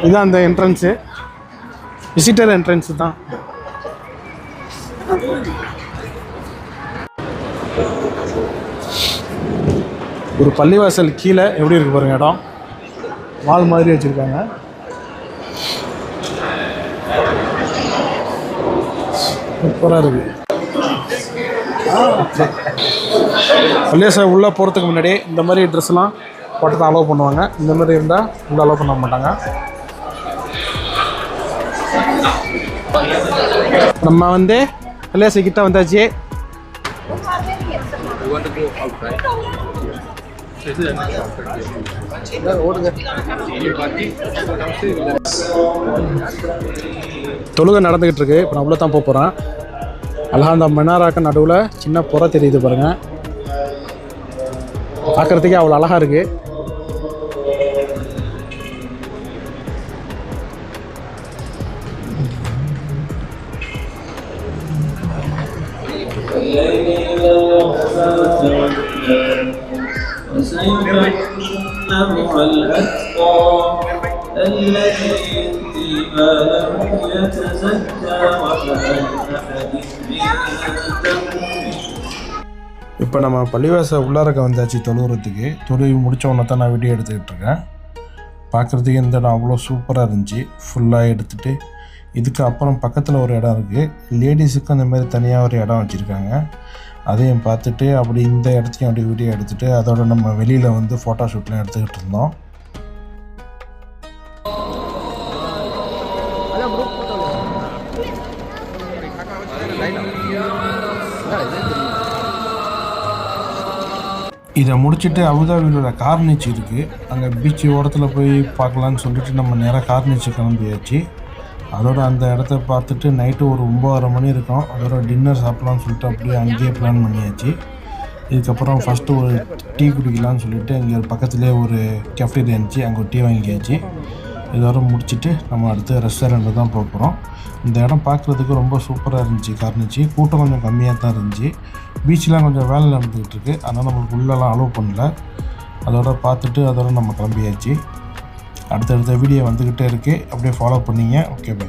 இதுதான் அந்த entrance, visitor entrance தான். ஒரு பள்ளிவாசல் கீழே எப்படி இருக்குது பாருங்கள், இடம் மால் மாதிரி வச்சுருக்காங்க. சூப்பராக இருக்குது. பள்ளிவாசல் உள்ளே போகிறதுக்கு முன்னாடி இந்த மாதிரி ட்ரெஸ்லாம் போட்டு தான் அலோவ் பண்ணுவாங்க. இந்த மாதிரி இருந்தால் உள்ளே அலோவ் பண்ண மாட்டாங்க. நம்ம வந்து பள்ளிவாசல் கிட்ட வந்தாச்சு. தொழுகை நடந்துக்கிட்டு இருக்கு. இப்போ நான் உள்ள தான் போக போகிறேன். அழகாக அந்த மினாராக்க நடுவில் சின்ன புற தெரியுது பாருங்கள். பார்க்குறதுக்கே அவ்வளோ அழகாக இருக்குது. இப்போ நம்ம பள்ளிவாசல் உள்ளாரக்க வந்தாச்சு தொழுகிறதுக்கு. தொழுகி முடித்த உடனே தான் நான் வீடியோ எடுத்துக்கிட்டு இருக்கேன். பார்க்குறதுக்கு இந்த இடம் அவ்வளோ சூப்பராக இருந்துச்சு. ஃபுல்லாக எடுத்துகிட்டு இதுக்கு அப்புறம் பக்கத்தில் ஒரு இடம் இருக்குது. லேடிஸுக்கும் அந்த மாதிரி தனியாக ஒரு இடம் வச்சுருக்காங்க. அதையும் பார்த்துட்டு அப்படி இந்த இடத்தையும் அப்படி வீடியோ எடுத்துகிட்டு அதோட நம்ம வெளியில் வந்து ஃபோட்டோ ஷூட்லாம் எடுத்துக்கிட்டு இருந்தோம். இதை முடிச்சுட்டு அபுதாபியில் கார்னிச் இருக்குது. அங்கே பீச்சு ஓரத்தில் போய் பார்க்கலான்னு சொல்லிட்டு நம்ம நேராக கார்னிச்சு கிளம்பியாச்சு. அதோட அந்த இடத்த பார்த்துட்டு நைட்டு ஒரு 9:30 மணி இருக்கும். அதோட டின்னர் சாப்பிட்லான்னு சொல்லிட்டு அப்படியே அங்கேயே பிளான் பண்ணியாச்சு. இதுக்கப்புறம் ஃபஸ்ட்டு ஒரு டீ குடிக்கலான்னு சொல்லிட்டு இங்கே பக்கத்துலேயே ஒரு கேஃப்டீரியா இருந்துச்சு. அங்கே ஒரு டீ வாங்கியாச்சு. இதோட முடிச்சுட்டு நம்ம அடுத்து ரெஸ்டாரண்ட்டு தான் போக போகிறோம். இந்த இடம் பார்க்குறதுக்கு ரொம்ப சூப்பராக இருந்துச்சு. கார்னிச்சு கூட்டம் கொஞ்சம் கம்மியாக தான் இருந்துச்சு. பீச்செலாம் கொஞ்சம் வேலை நடந்துக்கிட்டு இருக்குது. அதனால் நம்மளுக்கு உள்ளெல்லாம் அலோவ் பண்ணல. அதோட பார்த்துட்டு அதோட நம்ம கிளம்பியாச்சு. அடுத்தடுத்த வீடியோ வந்துக்கிட்டே இருக்குது. அப்படியே ஃபாலோ பண்ணிங்க. Okay, by.